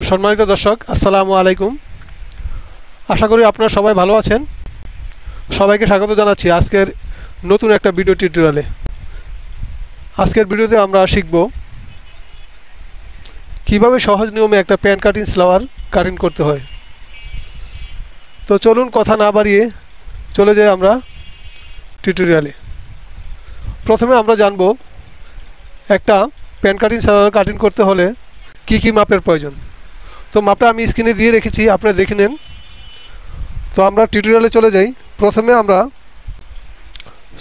সম্মানিত দর্শক, আসসালামু আলাইকুম। আশা করি আপনারা সবাই ভালো আছেন। সবাইকে স্বাগত জানাচ্ছি আজকের নতুন একটা ভিডিও টিউটোরিয়ালে। আজকের ভিডিওতে আমরা শিখব কিভাবে সহজ নিয়মে একটা প্যান কাটিং সালোয়ার কাটিং করতে হয়। তো চলুন কথা না বাড়িয়ে চলে যাই আমরা টিউটোরিয়ালে। প্রথমে আমরা জানব একটা প্যান কাটিং সালোয়ার কাটিং করতে হলে কি কি মাপের প্রয়োজন। তো মাপটা আমি স্ক্রিনে দিয়ে রেখেছি, আপনারা দেখে নেন। তো আমরা টিউটোরিয়ালে চলে যাই। প্রথমে আমরা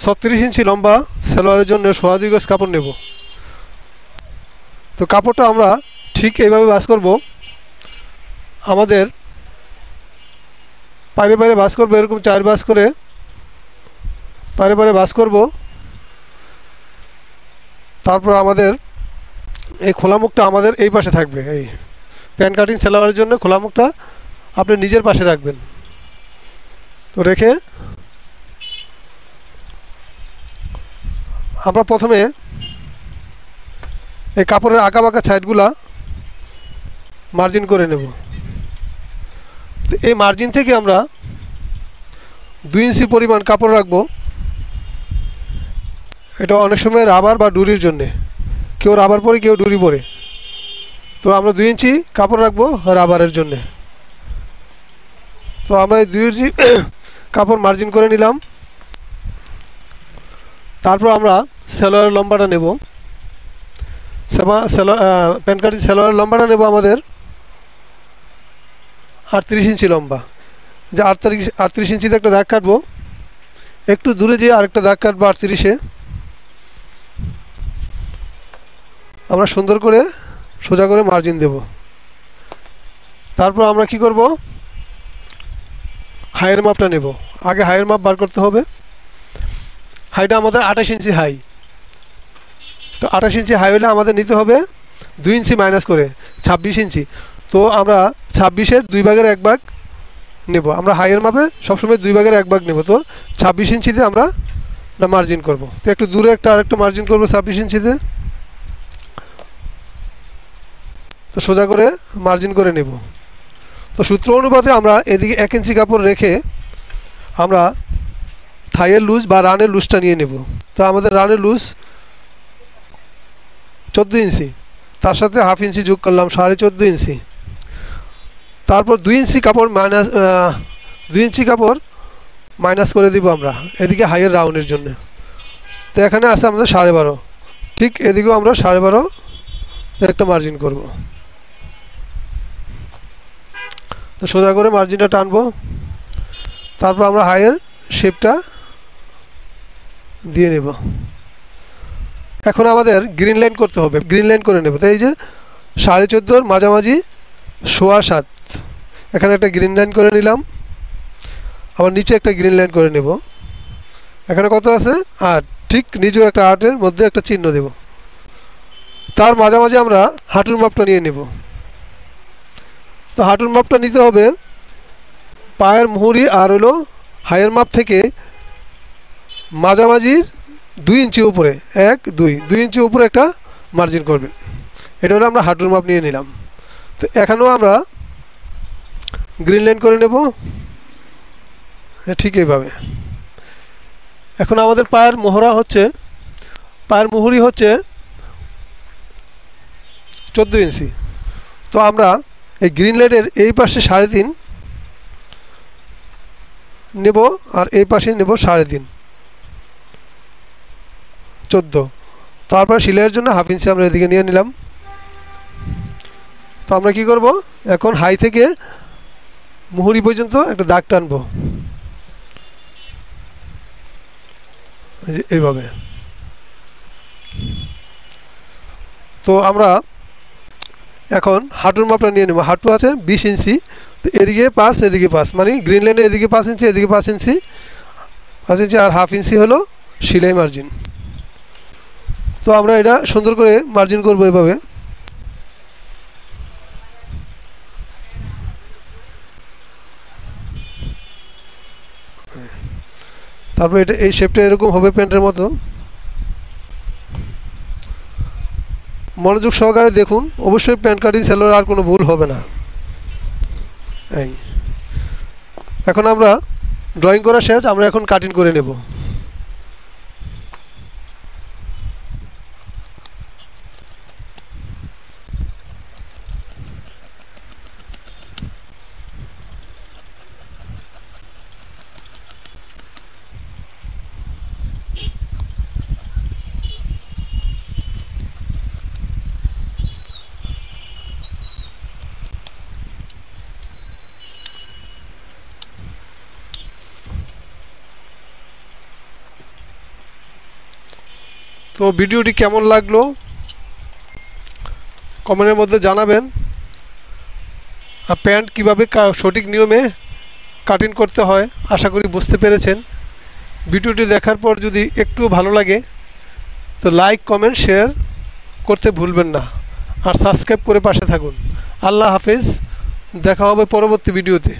36 ইঞ্চি লম্বা সালোয়ারের জন্য 2.5 গজ কাপড় নেব। তো কাপড়টা আমরা ঠিক এইভাবে ভাঁজ করব। আমাদের পারে পারে ভাঁজ করবো, এরকম 4 ভাঁজ করে পারে পারে ভাঁজ করব। তারপর আমাদের এই খোলা মুখটা আমাদের এই পাশে থাকবে। এই প্যান কাটিং সালোয়ারের জন্য খোলা মুখটা আপনি নিজের পাশে রাখবেন। তো রেখে আমরা প্রথমে এই কাপড়ের আঁকা বাঁকা সাইডগুলা মার্জিন করে নেব। তো এই মার্জিন থেকে আমরা 2 ইঞ্চি পরিমাণ কাপড় রাখবো। এটা অনেক সময় রাবার বা ডুরির জন্যে, কেউ রাবার পরে কেউ ডুরি পরে। তো আমরা 2 ইঞ্চি কাপড় রাখবো রাবারের জন্যে। তো আমরা এই 2 ইঞ্চি কাপড় মার্জিন করে নিলাম। তারপর আমরা সালোয়ারের লম্বাটা নেব। প্যান কাটিং সালোয়ারের লম্বাটা নেব আমাদের 38 ইঞ্চি লম্বা। যে 38 ইঞ্চিতে একটা দাগ কাটবো, একটু দূরে যেয়ে আরেকটা দাগ কাটবো 38-এ। আমরা সুন্দর করে সোজা করে মার্জিন দেব। তারপর আমরা কি করব, হাইয়ের মাপটা নেব। আগে হাইয়ের মাপ বার করতে হবে। হাইটা আমাদের 28 ইঞ্চি হাই। তো 28 ইঞ্চি হাই হলে আমাদের নিতে হবে 2 ইঞ্চি মাইনাস করে 26 ইঞ্চি। তো আমরা 26-এর 2 ভাগের 1 ভাগ নেব। আমরা হাইয়ের মাপে সবসময় 2 ভাগের 1 ভাগ নেব। তো 26 ইঞ্চিতে আমরা মার্জিন করব। তো একটু দূরে আরেকটা মার্জিন করব 26 ইঞ্চিতে। তো সোজা করে মার্জিন করে নেব। তো সূত্র অনুপাতে আমরা এদিকে 1 ইঞ্চি কাপড় রেখে আমরা থাইয়ের লুজ বা রানের লুজটা নিয়ে নেব। তো আমাদের রানের লুজ 14 ইঞ্চি, তার সাথে হাফ ইঞ্চি যোগ করলাম 14.5 ইঞ্চি। তারপর 2 ইঞ্চি কাপড় মাইনাস করে দিব আমরা এদিকে হাইয়ের রাউন্ডের জন্য। তো এখানে আছে আমাদের 12.5। ঠিক এদিকেও আমরা 12.5 একটা মার্জিন করব। তো সোজা করে মার্জিনটা টানবো। তারপর আমরা হাইয়ের শেপটা দিয়ে নেব। এখন আমাদের গ্রিন লাইন করতে হবে, গ্রিন লাইন করে নেব। তো এই যে 14.5-এর মাঝামাঝি 7.25, এখানে একটা গ্রিন লাইন করে নিলাম। আবার নিচে একটা গ্রিন লাইন করে নেব। এখানে কত আছে 8, ঠিক নিচেও একটা 8-এর মধ্যে একটা চিহ্ন দেব। তার মাঝামাঝি আমরা হাঁটুর মাপটা নিয়ে নেব। তো হাঁটুর মাপটা নিতে হবে পায়ের মুহুরি আর হলো হাইয়ের মাপ থেকে মাঝামাঝির 2 ইঞ্চি উপরে 2 ইঞ্চি উপরে একটা মার্জিন করবেন। এটা হলো আমরা হাঁটুর মাপ নিয়ে নিলাম। তো এখানেও আমরা গ্রিন লাইন করে নেব ঠিক এইভাবে। এখন আমাদের পায়ের মুহুরি হচ্ছে 14 ইঞ্চি। তো আমরা এই গ্রিন লাইনের এই পাশে 3.5 নেব আর এই পাশে নেব 3.5, 14। তারপর সেলাইয়ের জন্য হাফ ইঞ্চি আমরা এদিকে নিয়ে নিলাম। তো আমরা কি করব, এখন হাই থেকে মুহুরি পর্যন্ত একটা দাগ টানবো এইভাবে। তো আমরা এখন হাঁটুর মাপটা নিয়ে নেব। হাঁটু আছে 20 ইঞ্চি। তো এদিকে 5 এদিকে 5, মানে গ্রিন লাইনে এদিকে 5 ইঞ্চি এদিকে 5 ইঞ্চি আর হাফ ইঞ্চি হলো সেলাই মার্জিন। তো আমরা এটা সুন্দর করে মার্জিন করব এভাবে। তারপর এটা এই শেপটা এরকম হবে প্যান্টের মতো। মনোযোগ সহকারে দেখুন, অবশ্যই প্যান্ট কাটিং সালোয়ার আর কোনো ভুল হবে না। এই এখন আমরা ড্রয়িং করা শেষ, আমরা এখন কাটিং করে নেব। তো ভিডিওটি কেমন লাগলো কমেন্টের মধ্যে জানাবেন। আর প্যান্ট কীভাবে সঠিক নিয়মে কাটিং করতে হয় আশা করি বুঝতে পেরেছেন। ভিডিওটি দেখার পর যদি একটু ভালো লাগে তো লাইক কমেন্ট শেয়ার করতে ভুলবেন না, আর সাবস্ক্রাইব করে পাশে থাকুন। আল্লাহ হাফেজ, দেখা হবে পরবর্তী ভিডিওতে।